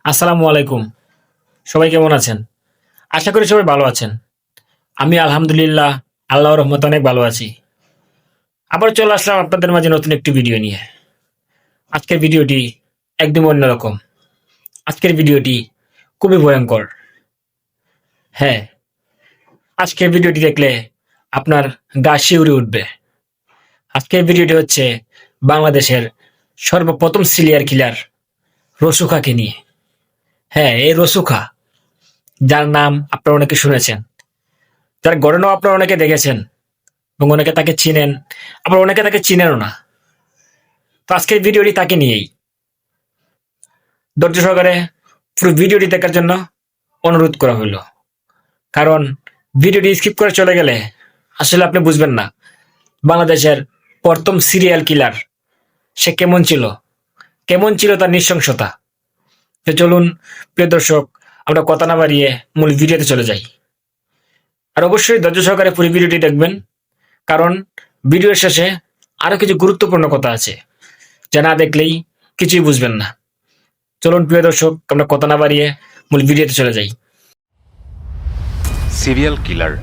আসসালামু আলাইকুম। সবাই কেমন আছেন? আশা করি সবাই ভালো আছেন। আমি আলহামদুলিল্লাহ আল্লাহর রহমতে অনেক ভালো আছি। আবার চলে আসলাম আপনাদের মাঝে নতুন একটি ভিডিও নিয়ে। আজকের ভিডিওটি একদম অন্যরকম। আজকের ভিডিওটি খুবই ভয়ঙ্কর। হ্যাঁ, আজকের ভিডিওটি দেখলে আপনার গা শিউরে উঠবে। আজকের ভিডিওটি হচ্ছে বাংলাদেশের সর্বপ্রথম সিরিয়াল কিলার রসু খাঁকে নিয়ে। হ্যাঁ, এই রসু খাঁ, যার নাম আপনারা অনেকে শুনেছেন, যার ঘটনাও আপনারা অনেকে দেখেছেন এবং অনেকে তাকে চিনেন, আবার অনেকে তাকে চিনেনও না। তো আজকের ভিডিওটি তাকে নিয়েই। ধৈর্য সহকারে পুরো ভিডিওটি দেখার জন্য অনুরোধ করা হলো। কারণ ভিডিওটি স্কিপ করে চলে গেলে আসলে আপনি বুঝবেন না বাংলাদেশের প্রথম সিরিয়াল কিলার সে কেমন ছিল তার নৃশংসতা। তো চলুন প্রিয় দর্শক, আমরা কথা না বাড়িয়ে মূল ভিডিওতে চলে যাই। আর অবশ্যই ধৈর্য সহকারে পুরো ভিডিওটি দেখবেন, কারণ ভিডিওর শেষে আরো কিছু গুরুত্বপূর্ণ কথা আছে যা না দেখলেই কিছুই বুঝবেন না। চলুন প্রিয় দর্শক, আমরা কথা না বাড়িয়ে মূল ভিডিওতে চলে যাই। সিরিয়াল কিলার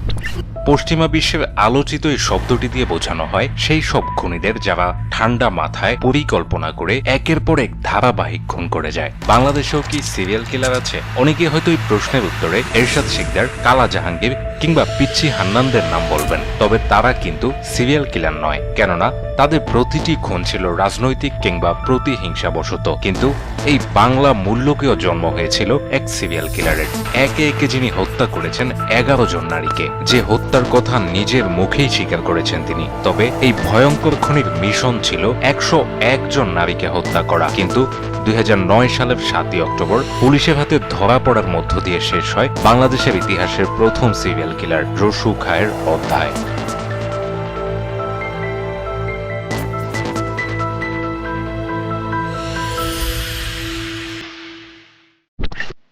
পশ্চিমা বিশ্বের আলোচিত এই শব্দটি দিয়ে বোঝানো হয় সেই সব খুনিদের যারা ঠান্ডা মাথায় পরিকল্পনা করে একের পর এক ধারাবাহিক খুন করে যায়। বাংলাদেশেও কি সিরিয়াল কিলার আছে? অনেকে হয়তো এই প্রশ্নের উত্তরে এরশাদ শিকদার, কালা জাহাঙ্গীর কিংবা পিচ্চি হান্নানদের নাম বলবেন, তবে তারা কিন্তু সিরিয়াল কিলার নয়, কেননা তাদের প্রতিটি খুন ছিল রাজনৈতিক কিংবা প্রতিহিংসাবশত। কিন্তু এই বাংলা মূল্যকেও জন্ম হয়েছিল এক সিরিয়াল কিলারের। একে একে যিনি হত্যা করেছেন 11 জন নারীকে, যে হত্যার কথা নিজের মুখেই স্বীকার করেছেন তিনি। তবে এই ভয়ঙ্কর খুনির মিশন ছিল 101 জন নারীকে হত্যা করা। কিন্তু 2009 সালের 7ই অক্টোবর পুলিশের হাতে ধরা পড়ার মধ্য দিয়ে শেষ হয় বাংলাদেশের ইতিহাসের প্রথম সিরিয়াল কিলার রসু খাঁয়ের অধ্যায়।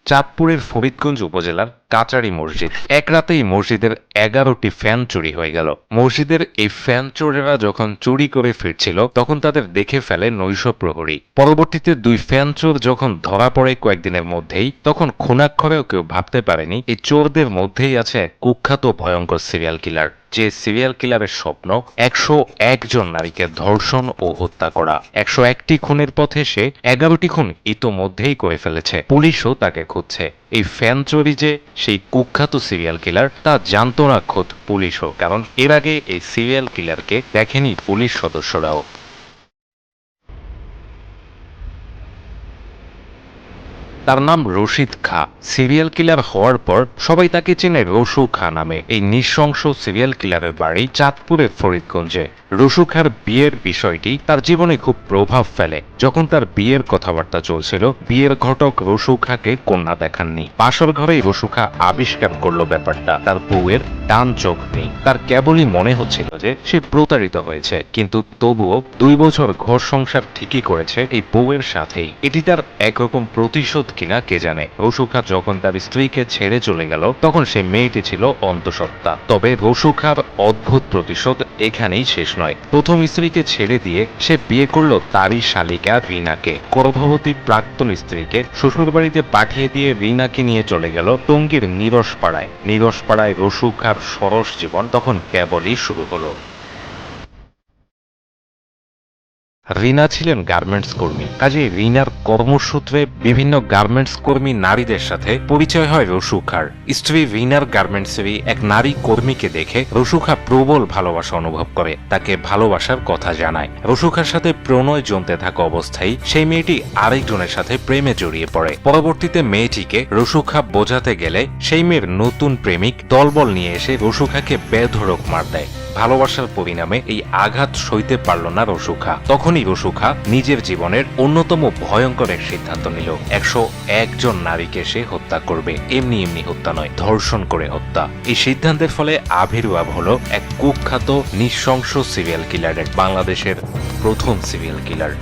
চাঁদপুরের ফরিদগঞ্জ উপজেলার কাচারি মসজিদ। এক রাতে এই মসজিদের 11টি ফ্যান চুরি হয়ে গেল। মসজিদের এই ফ্যান চোরেরা যখন চুরি করে ফিরছিল তখন তাদের দেখে ফেলে নৈশ প্রহরী। পরবর্তীতে 2 ফ্যান চোর যখন ধরা পড়ে কয়েকদিনের মধ্যেই, তখন খুনাক্ষরেও কেউ ভাবতে পারেনি এই চোরদের মধ্যেই আছে এক কুখ্যাত ভয়ঙ্কর সিরিয়াল কিলার, যে সিরিয়াল কিলারের স্বপ্ন 101 জন নারীকে ধর্ষণ ও হত্যা করা। 101টি খুনের পথে সে 11টি খুন ইতোমধ্যেই করে ফেলেছে। পুলিশও তাকে খুঁজছে। এই ফ্যান চোরি যে সেই কুখ্যাত সিরিয়াল কিলার তা জানতো না খোদ পুলিশও, কারণ এর আগে এই সিরিয়াল কিলারকে দেখেনি পুলিশ সদস্যরাও। তার নাম রশিদ খাঁ। সিরিয়াল কিলার হওয়ার পর সবাই তাকে চেনে রসু খাঁ নামে। এই নৃশংস সিরিয়াল কিলারের বাড়ি চাঁদপুরের ফরিদগঞ্জে। রসু খাঁর বিয়ের বিষয়টি তার জীবনে খুব প্রভাব ফেলে। যখন তার বিয়ের কথাবার্তা চলছিল, বিয়ের ঘটক রসু খাঁকে কন্যা দেখাননি। বাসর ঘরেই রসু খাঁ আবিষ্কার করলো ব্যাপারটা, তার বউয়ের ডান চোখ নেই। তার কেবলই মনে হচ্ছিল যে সে প্রতারিত হয়েছে, কিন্তু তবুও 2 বছর ঘর সংসার ঠিকই করেছে এই বউয়ের সাথেই। এটি তার একরকম প্রতিশোধ কিনা কে জানে। রসু খাঁ যখন তার স্ত্রীকে ছেড়ে চলে গেল তখন সে মেয়েটি ছিল অন্তঃসত্ত্বা। তবে রসু খাঁর অদ্ভুত প্রতিশোধ এখানেই শেষ নয়। প্রথম স্ত্রীকে ছেড়ে দিয়ে সে বিয়ে করলো তারই শালিকা রিনাকে। গর্ভবতী প্রাক্তন স্ত্রীকে শ্বশুরবাড়িতে পাঠিয়ে দিয়ে রিনাকে নিয়ে চলে গেল টঙ্গীর নিরসপাড়ায়। নিরসপাড়ায় রসু খাঁর সরস জীবন তখন কেবলই শুরু হলো। রিনা ছিলেন গার্মেন্টস কর্মী, কাজে রিনার কর্মসূত্রে বিভিন্ন গার্মেন্টস কর্মী নারীদের সাথে পরিচয় হয় রসু খাঁর। স্ত্রী রিনার গার্মেন্টসেরই এক নারী কর্মীকে দেখে রসু খাঁ প্রবল ভালোবাসা অনুভব করে, তাকে ভালোবাসার কথা জানায়। রসু খাঁর সাথে প্রণয় জমতে থাকা অবস্থায় সেই মেয়েটি আরেকজনের সাথে প্রেমে জড়িয়ে পড়ে। পরবর্তীতে মেয়েটিকে রসু খাঁ বোঝাতে গেলে সেই মেয়ের নতুন প্রেমিক দলবল নিয়ে এসে রসু খাঁকে বেধড়ক মার দেয়। ভালোবাসার পরিণামে এই আঘাত সইতে পারল না রসু খাঁ। তখনই রসু খাঁ নিজের জীবনের অন্যতম ভয়ঙ্কর এক সিদ্ধান্ত নিল। 101 জন নারীকে সে হত্যা করবে। এমনি এমনি হত্যা নয়, ধর্ষণ করে হত্যা। এই সিদ্ধান্তের ফলে আবির্ভাব হলো এক কুখ্যাত নৃশংস সিরিয়াল কিলারের, বাংলাদেশের প্রথম সিরিয়াল কিলার।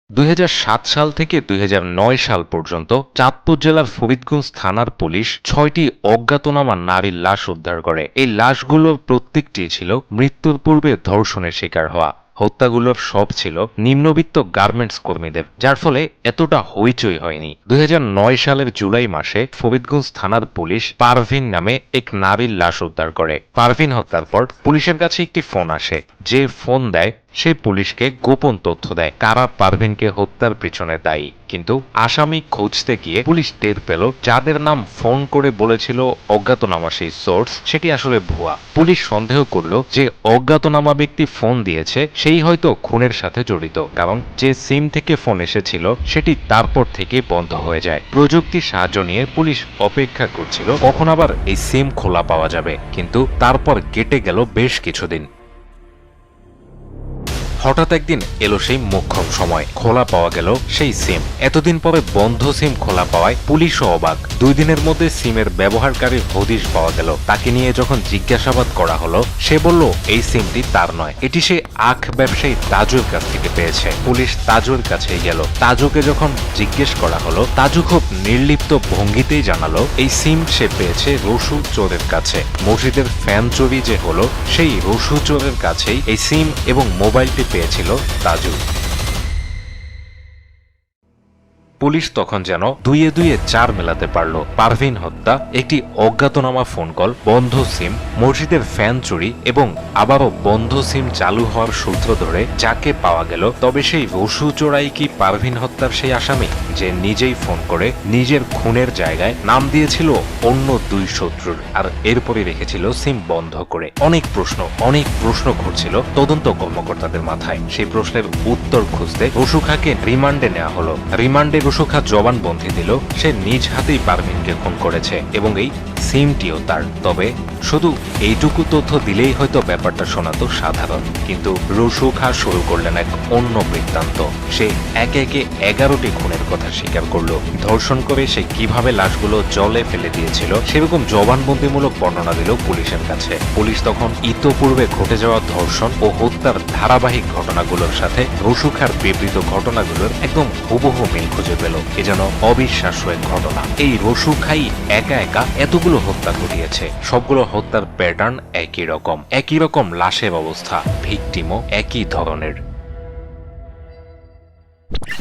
2007 সাল থেকে 2009 সাল পর্যন্ত চাঁদপুর জেলার ফরিদগঞ্জ থানার পুলিশ 6টি অজ্ঞাতনামা নারীর লাশ উদ্ধার করে। এই লাশগুলোর প্রত্যেকটি ছিল মৃত্যুর পূর্বে ধর্ষণের শিকার হওয়া। হত্যাগুলোর সব ছিল নিম্নবিত্ত গার্মেন্টস কর্মীদের, যার ফলে এতটা হইচই হয়নি। 2009 সালের জুলাই মাসে ফরিদগঞ্জ থানার পুলিশ পারভিন নামে এক নারীর লাশ উদ্ধার করে। পারভিন হত্যার পর পুলিশের কাছে একটি ফোন আসে। যে ফোন দেয় সে পুলিশকে গোপন তথ্য দেয় কারা পারভিনকে হত্যার পিছনে দায়ী। কিন্তু আসামি খুঁজতে গিয়ে পুলিশ টের পেল যাদের নাম ফোন করে বলেছিল অজ্ঞাতনামা সেই সোর্স, সেটি আসলে ভুয়া। পুলিশ সন্দেহ করলো যে অজ্ঞাতনামা ব্যক্তি ফোন দিয়েছে সেই হয়তো খুনের সাথে জড়িত, কারণ যে সিম থেকে ফোন এসেছিল সেটি তারপর থেকে বন্ধ হয়ে যায়। প্রযুক্তির সাহায্য নিয়ে পুলিশ অপেক্ষা করছিল কখন আবার এই সিম খোলা পাওয়া যাবে, কিন্তু তারপর কেটে গেল বেশ কিছুদিন। হঠাৎ একদিন এলো সেই মোক্ষম সময়, খোলা পাওয়া গেল সেই সিম। এতদিন পরে বন্ধ সিম খোলা পাওয়ায় পুলিশও অবাক। 2 দিনের মধ্যে সিমের ব্যবহারকারীর হদিশ পাওয়া গেল। তাকে নিয়ে যখন জিজ্ঞাসাবাদ করা হলো সে বলল এই সিমটি তার নয়, এটি সে আখ ব্যবসায়ী তাজুর কাছ থেকে পেয়েছে। পুলিশ তাজুর কাছেই গেল। তাজুকে যখন জিজ্ঞেস করা হলো তাজু খুব নির্লিপ্ত ভঙ্গিতেই জানালো এই সিম সে পেয়েছে রসু চোরের কাছে। মসজিদের ফ্যান চুরি যে হলো সেই রসু চোরের কাছেই এই সিম এবং মোবাইলটি পেয়েছিল তাজু। পুলিশ তখন যেন 2 এ 4 মেলাতে পারল। পারভিন হত্যা, একটি অজ্ঞাতনামা ফোন কল, বন্ধ সিম, মসজিদের ফ্যান চুরি এবং আবারও বন্ধ সিম চালু হওয়ার সূত্র ধরে যাকে পাওয়া গেল, তবে সেই রসু চোরাই কি পারভিন হত্যার সেই আসামি যে নিজেই ফোন করে নিজের খুনের জায়গায় নাম দিয়েছিল অন্য 2 শত্রুর, আর এরপরে রেখেছিল সিম বন্ধ করে। অনেক প্রশ্ন ঘুরছিল তদন্ত কর্মকর্তাদের মাথায়। সেই প্রশ্নের উত্তর খুঁজতে রসু খাকে রিমান্ডে নেওয়া হলো। রিমান্ডে রসু খা জবানবন্দি দিল সে নিজ হাতেই পারভিনকে খুন করেছে এবং এই সিমটিও তার। তবে শুধু এইটুকু তথ্য দিলেই হয়তো ব্যাপারটা শোনাতো সাধারণ, কিন্তু রসু খা শুরু করলেন এক অন্য বৃত্তান্ত। সে একে একে 11টি খুনের কথা স্বীকার করলো। ধর্ষণ করে সে কিভাবে লাশগুলো জলে ফেলে দিয়েছিল সেরকম জবানবন্দিমূলক বর্ণনা দিল পুলিশের কাছে। পুলিশ তখন ইতোপূর্বে ঘটে যাওয়া ধর্ষণ ও হত্যার ধারাবাহিক ঘটনাগুলোর সাথে রসু খার বিবৃত ঘটনাগুলোর একদম হুবহু মিল খুঁজে পেল। এ যেন অবিশ্বাস্য এক ঘটনা। এই রসু খাই একা একা এতগুলো হত্যা ঘটিয়েছে। সবগুলো হত্যার প্যাটার্ন একই রকম লাশের অবস্থা, ভিকটিমও একই ধরনের।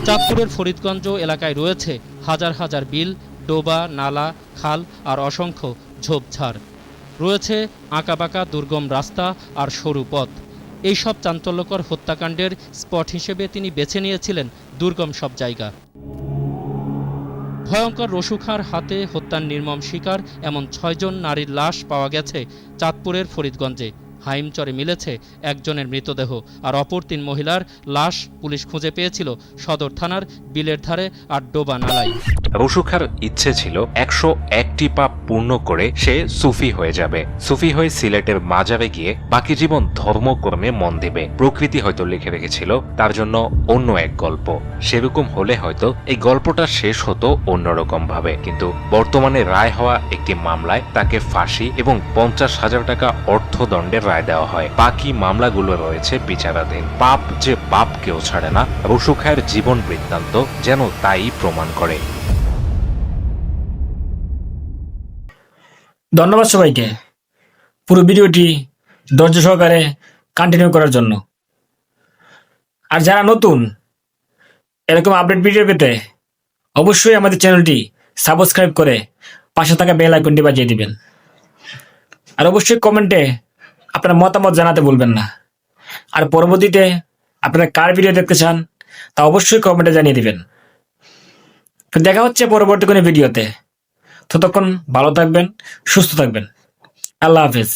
চাঁদপুরের ফরিদগঞ্জ এলাকায় রয়েছে হাজার হাজার বিল, ডোবা, নালা, খাল আর অসংখ্য ঝোপঝাড়। রয়েছে আঁকাবাঁকা দুর্গম রাস্তা আর সরু পথ। এইসব চাঞ্চল্যকর হত্যাকাণ্ডের স্পট হিসেবে তিনি বেছে নিয়েছিলেন দুর্গম সব জায়গা। ভয়ঙ্কর রসু খাঁর হাতে হত্যার নির্মম শিকার এমন 6 জন নারীর লাশ পাওয়া গেছে চাঁদপুরের ফরিদগঞ্জে। হাইমচরে মিলেছে একজনের মৃতদেহ, আর অপর 3 মহিলার লাশ পুলিশ খুঁজে পেয়েছিল সদর থানার বিলের ধারে আর ডোবা নালায়। রসু খার ইচ্ছে ছিল 101টি পাপ পূর্ণ করে সে সুফি হয়ে যাবে। সুফি হয়ে সিলেটের মাজারে গিয়ে বাকি জীবন ধর্মকর্মে মন দেবে। প্রকৃতি হয়তো লিখে রেখেছিল তার জন্য অন্য এক গল্প। সেরকম হলে হয়তো এই গল্পটা শেষ হতো অন্যরকম ভাবে, কিন্তু বর্তমানে রায় হওয়া একটি মামলায় তাকে ফাঁসি এবং 50,000 টাকা অর্থদণ্ডের রায় দেওয়া হয়। বাকি মামলাগুলো রয়েছে বিচারাধীন। পাপ যে পাপ কেউ ছাড়ে না, রসু খায়ের জীবন বৃত্তান্ত যেন তাই প্রমাণ করে। ধন্যবাদ সবাইকে পুরো ভিডিওটি ধৈর্য সহকারে কন্টিনিউ করার জন্য। আর যারা নতুন এরকম আপডেট ভিডিও পেতে অবশ্যই আমাদের চ্যানেলটি সাবস্ক্রাইব করে পাশে থাকা বেল আইকনটি বাজিয়ে দিবেন। আর অবশ্যই কমেন্টে আপনার মতামত জানাতে ভুলবেন না। আর পরবর্তীতে আপনারা কার ভিডিও দেখতে চান তা অবশ্যই কমেন্টে জানিয়ে দিবেন। তো দেখা হচ্ছে পরবর্তী কোনো ভিডিওতে। ততক্ষণ ভালো থাকবেন, সুস্থ থাকবেন। আল্লাহ হাফেজ।